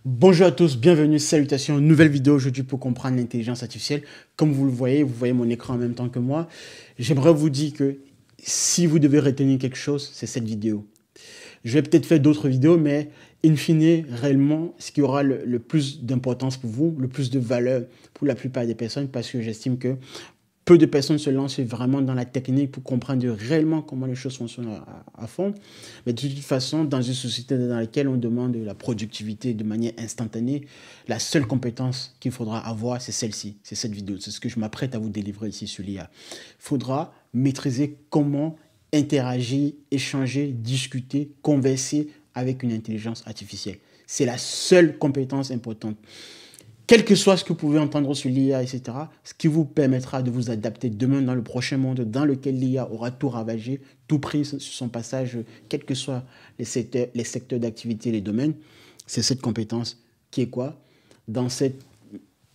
Bonjour à tous, bienvenue, salutations, nouvelle vidéo aujourd'hui pour comprendre l'intelligence artificielle. Comme vous vous voyez mon écran en même temps que moi. J'aimerais vous dire que si vous devez retenir quelque chose, c'est cette vidéo. Je vais peut-être faire d'autres vidéos, mais in fine, réellement, ce qui aura le plus d'importance pour vous, le plus de valeur pour la plupart des personnes, parce que j'estime que peu de personnes se lancent vraiment dans la technique pour comprendre réellement comment les choses fonctionnent à fond. Mais de toute façon, dans une société dans laquelle on demande la productivité de manière instantanée, la seule compétence qu'il faudra avoir, c'est celle-ci, c'est cette vidéo. C'est ce que je m'apprête à vous délivrer ici sur l'IA. Il faudra maîtriser comment interagir, échanger, discuter, converser avec une intelligence artificielle. C'est la seule compétence importante. Quel que soit ce que vous pouvez entendre sur l'IA, etc., ce qui vous permettra de vous adapter demain dans le prochain monde dans lequel l'IA aura tout ravagé, tout pris sur son passage, quels que soient les secteurs d'activité, les domaines, c'est cette compétence qui est quoi? Dans cette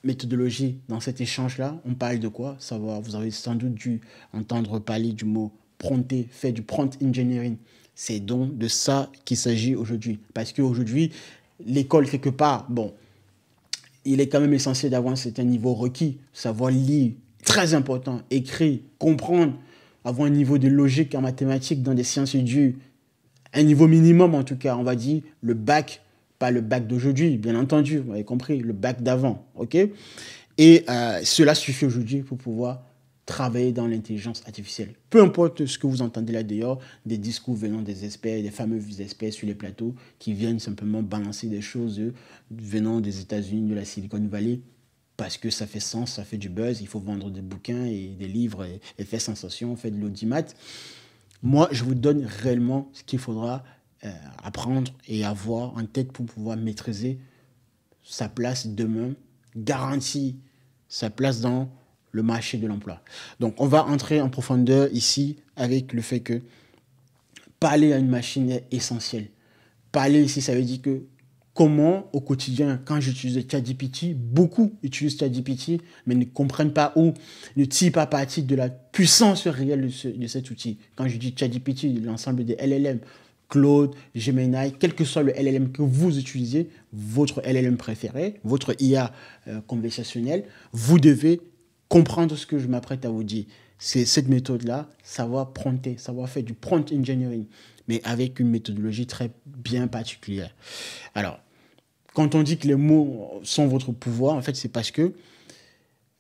méthodologie, dans cet échange-là, on parle de quoi? Savoir, vous avez sans doute dû entendre parler du mot prompter, faire du prompt engineering. C'est donc de ça qu'il s'agit aujourd'hui. Parce qu'aujourd'hui, l'école, quelque part, bon, il est quand même essentiel d'avoir un certain niveau requis, savoir lire, très important, écrire, comprendre, avoir un niveau de logique en mathématiques dans des sciences dures, un niveau minimum en tout cas, on va dire le bac, pas le bac d'aujourd'hui, bien entendu, vous avez compris, le bac d'avant, ok? Et cela suffit aujourd'hui pour pouvoir travailler dans l'intelligence artificielle. Peu importe ce que vous entendez là dehors, des discours venant des experts, des fameux experts sur les plateaux qui viennent simplement balancer des choses venant des États-Unis, de la Silicon Valley, parce que ça fait sens, ça fait du buzz, il faut vendre des bouquins et des livres et faire sensation, faire de l'audimat. Moi, je vous donne réellement ce qu'il faudra apprendre et avoir en tête pour pouvoir maîtriser sa place demain, garantir sa place dans le marché de l'emploi. Donc, on va entrer en profondeur ici avec le fait que parler à une machine est essentiel. Parler ici, ça veut dire que comment au quotidien, quand j'utilise ChatGPT, beaucoup utilisent ChatGPT, mais ne comprennent pas ou ne tirent pas parti de la puissance réelle de cet outil. Quand je dis ChatGPT, l'ensemble des LLM, Claude, Gemini, quel que soit le LLM que vous utilisez, votre LLM préféré, votre IA conversationnelle, vous devez comprendre ce que je m'apprête à vous dire. C'est cette méthode-là, savoir prompter, savoir faire du prompt engineering, mais avec une méthodologie très bien particulière. Alors, quand on dit que les mots sont votre pouvoir, en fait, c'est parce que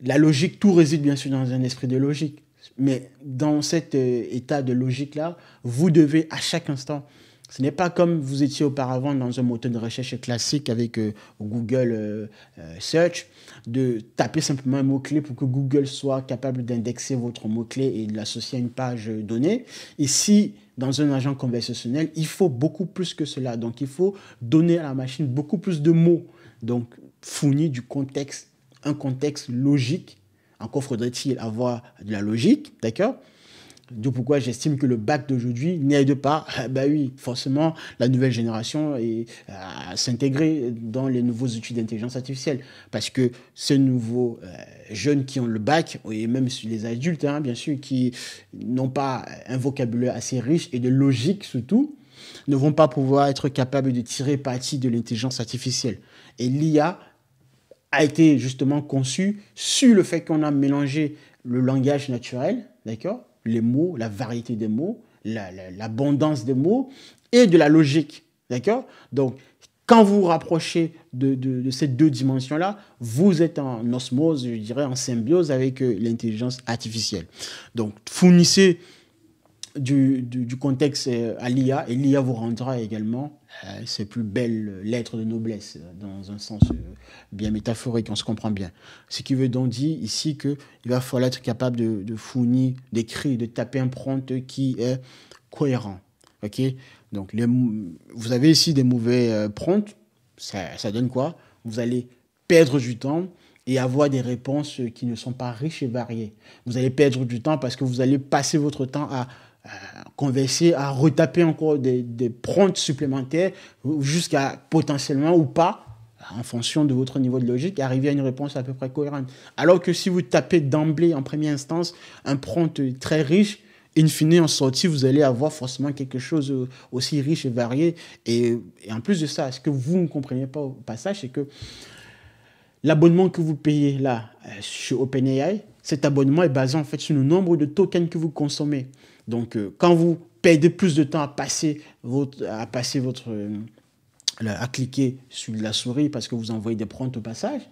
la logique, tout réside bien sûr dans un esprit de logique. Mais dans cet état de logique-là, vous devez à chaque instant, ce n'est pas comme vous étiez auparavant dans un moteur de recherche classique avec Google Search, de taper simplement un mot-clé pour que Google soit capable d'indexer votre mot-clé et de l'associer à une page donnée. Ici, dans un agent conversationnel, il faut beaucoup plus que cela. Donc, il faut donner à la machine beaucoup plus de mots. Donc, fournir du contexte, un contexte logique. Encore faudrait-il avoir de la logique, d'accord? D'où pourquoi j'estime que le bac d'aujourd'hui n'aide pas, bah oui, forcément, la nouvelle génération à s'intégrer dans les nouveaux outils d'intelligence artificielle. Parce que ces nouveaux jeunes qui ont le bac, et même les adultes, hein, bien sûr, qui n'ont pas un vocabulaire assez riche et de logique surtout, ne vont pas pouvoir être capables de tirer parti de l'intelligence artificielle. Et l'IA a été justement conçu sur le fait qu'on a mélangé le langage naturel, d'accord, les mots, la variété des mots, l'abondance des mots et de la logique, d'accord. Donc, quand vous vous rapprochez de ces deux dimensions-là, vous êtes en osmose, je dirais, en symbiose avec l'intelligence artificielle. Donc, fournissez du contexte à l'IA et l'IA vous rendra également ses plus belles lettres de noblesse dans un sens bien métaphorique, on se comprend bien. Ce qui veut donc dire ici qu'il va falloir être capable de fournir, d'écrire, de taper un prompt qui est cohérent. Ok. Donc vous avez ici des mauvais prompts, ça donne quoi? Vous allez perdre du temps et avoir des réponses qui ne sont pas riches et variées. Vous allez perdre du temps parce que vous allez passer votre temps à converser, à retaper encore des prompts supplémentaires jusqu'à potentiellement ou pas, en fonction de votre niveau de logique, arriver à une réponse à peu près cohérente. Alors que si vous tapez d'emblée en première instance un prompt très riche, in fine, en sortie, vous allez avoir forcément quelque chose aussi riche et varié. Et en plus de ça, ce que vous ne comprenez pas au passage, c'est que l'abonnement que vous payez là, chez OpenAI, cet abonnement est basé en fait sur le nombre de tokens que vous consommez. Donc, quand vous perdez plus de temps à cliquer sur la souris parce que vous envoyez des prompts au passage,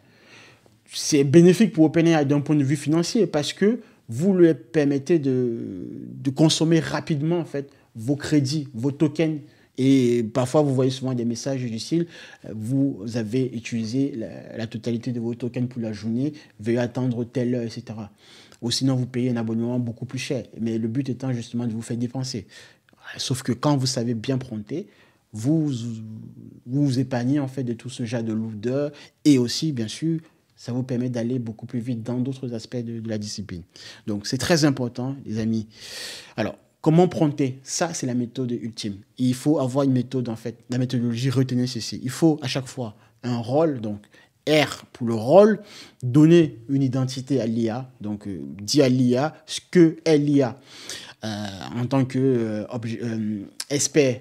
c'est bénéfique pour OpenAI d'un point de vue financier parce que vous lui permettez de consommer rapidement en fait vos crédits, vos tokens. Et parfois, vous voyez souvent des messages du style vous avez utilisé la totalité de vos tokens pour la journée, veuillez attendre telle heure, etc. Ou sinon, vous payez un abonnement beaucoup plus cher. Mais le but étant justement de vous faire dépenser. Sauf que quand vous savez bien prompter, vous épargnez en fait de tout ce genre de lourdeur et aussi, bien sûr, ça vous permet d'aller beaucoup plus vite dans d'autres aspects de la discipline. Donc, c'est très important, les amis. Alors, comment prompter? Ça, c'est la méthode ultime. Il faut avoir une méthode, en fait. La méthodologie, retenez ceci. Il faut à chaque fois un rôle, donc R pour le rôle, donner une identité à l'IA, donc dire à l'IA ce qu'est l'IA en tant que expert.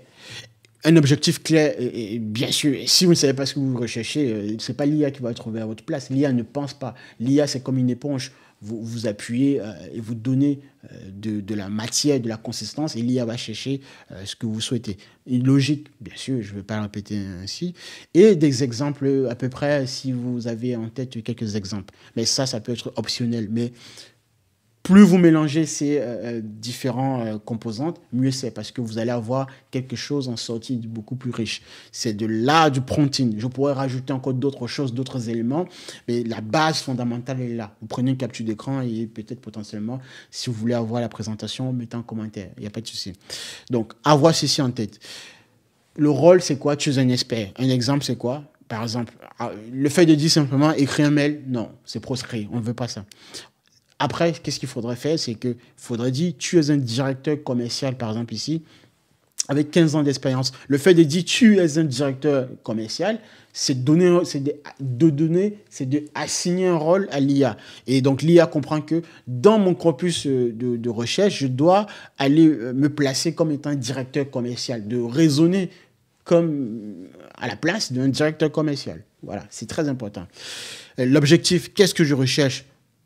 Un objectif clair, et bien sûr, si vous ne savez pas ce que vous recherchez, ce n'est pas l'IA qui va trouver à votre place. L'IA ne pense pas. L'IA, c'est comme une éponge. Vous appuyez et vous donnez de la matière, de la consistance, et l'IA va chercher ce que vous souhaitez. Une logique, bien sûr, je ne vais pas le répéter ainsi. Et des exemples à peu près, si vous avez en tête quelques exemples. Mais ça peut être optionnel. Mais plus vous mélangez ces différents composantes, mieux c'est parce que vous allez avoir quelque chose en sortie de beaucoup plus riche. C'est de là du prompting. Je pourrais rajouter encore d'autres choses, d'autres éléments, mais la base fondamentale est là. Vous prenez une capture d'écran et peut-être potentiellement, si vous voulez avoir la présentation, mettez en commentaire. Il n'y a pas de souci. Donc, avoir ceci en tête. Le rôle, c'est quoi? Tu es un expert. Un exemple, c'est quoi? Par exemple, le fait de dire simplement écrire un mail, non, c'est proscrit. On ne veut pas ça. Après, qu'est-ce qu'il faudrait faire? C'est qu'il faudrait dire, tu es un directeur commercial, par exemple ici, avec 15 ans d'expérience. Le fait de dire, tu es un directeur commercial, c'est de assigner un rôle à l'IA. Et donc, l'IA comprend que dans mon corpus de recherche, je dois aller me placer comme étant un directeur commercial, de raisonner comme à la place d'un directeur commercial. Voilà, c'est très important. L'objectif, qu'est-ce que je recherche?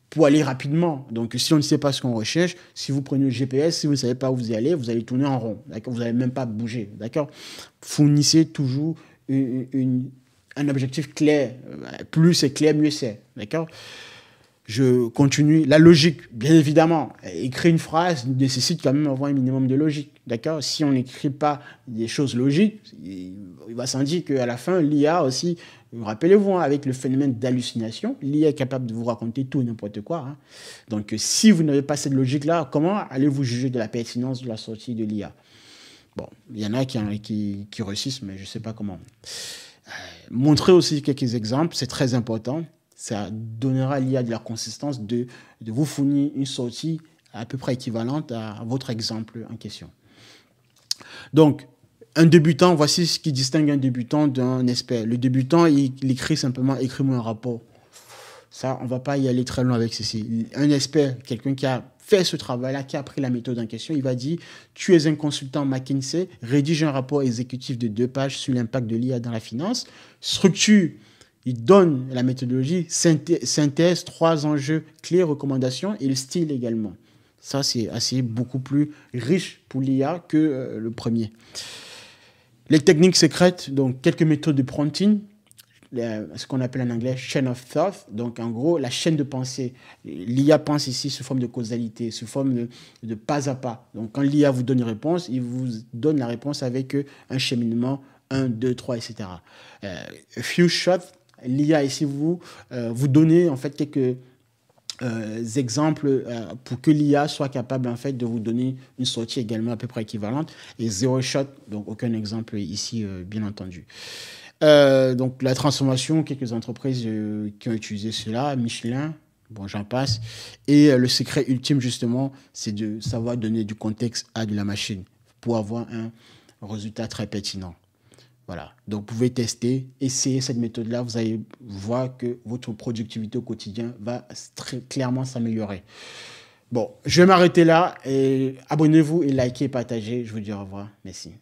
Pour aller rapidement. Donc, si on ne sait pas ce qu'on recherche, si vous prenez le GPS, si vous ne savez pas où vous allez tourner en rond. D'accord? Vous n'allez même pas bouger. D'accord? Fournissez toujours un objectif clair. Plus c'est clair, mieux c'est. D'accord? Je continue. La logique, bien évidemment. Écrire une phrase nécessite quand même avoir un minimum de logique. D'accord? Si on n'écrit pas des choses logiques, il va s'en dire qu'à la fin, l'IA aussi, rappelez-vous, hein, avec le phénomène d'hallucination, l'IA est capable de vous raconter tout et n'importe quoi. Hein. Donc, si vous n'avez pas cette logique-là, comment allez-vous juger de la pertinence de la sortie de l'IA? Bon, il y en a qui réussissent, mais je ne sais pas comment. Montrer aussi quelques exemples, c'est très important. Ça donnera à l'IA de la consistance de vous fournir une sortie à peu près équivalente à votre exemple en question. Donc, un débutant, voici ce qui distingue un débutant d'un expert. Le débutant, il écrit simplement « écris-moi un rapport ». Ça, on ne va pas y aller très loin avec ceci. Un expert, quelqu'un qui a fait ce travail-là, qui a pris la méthode en question, il va dire « Tu es un consultant McKinsey, rédige un rapport exécutif de 2 pages sur l'impact de l'IA dans la finance. Structure, il donne la méthodologie, synthèse, 3 enjeux clés, recommandations et le style également. » Ça, c'est beaucoup plus riche pour l'IA que le premier. Les techniques secrètes, donc quelques méthodes de prompting, ce qu'on appelle en anglais chain of thought, donc en gros la chaîne de pensée. L'IA pense ici sous forme de causalité, sous forme de pas à pas. Donc quand l'IA vous donne une réponse, il vous donne la réponse avec un cheminement 1, 2, 3, etc. A few shots, l'IA ici vous donnez en fait quelques exemples pour que l'IA soit capable en fait de vous donner une sortie également à peu près équivalente, et zéro shot, donc aucun exemple ici bien entendu. Donc la transformation, quelques entreprises qui ont utilisé cela, Michelin, bon j'en passe, et le secret ultime justement c'est de savoir donner du contexte à de la machine pour avoir un résultat très pertinent. Voilà, donc vous pouvez tester, essayer cette méthode-là, vous allez voir que votre productivité au quotidien va très clairement s'améliorer. Bon, je vais m'arrêter là et abonnez-vous et likez et partagez. Je vous dis au revoir. Merci.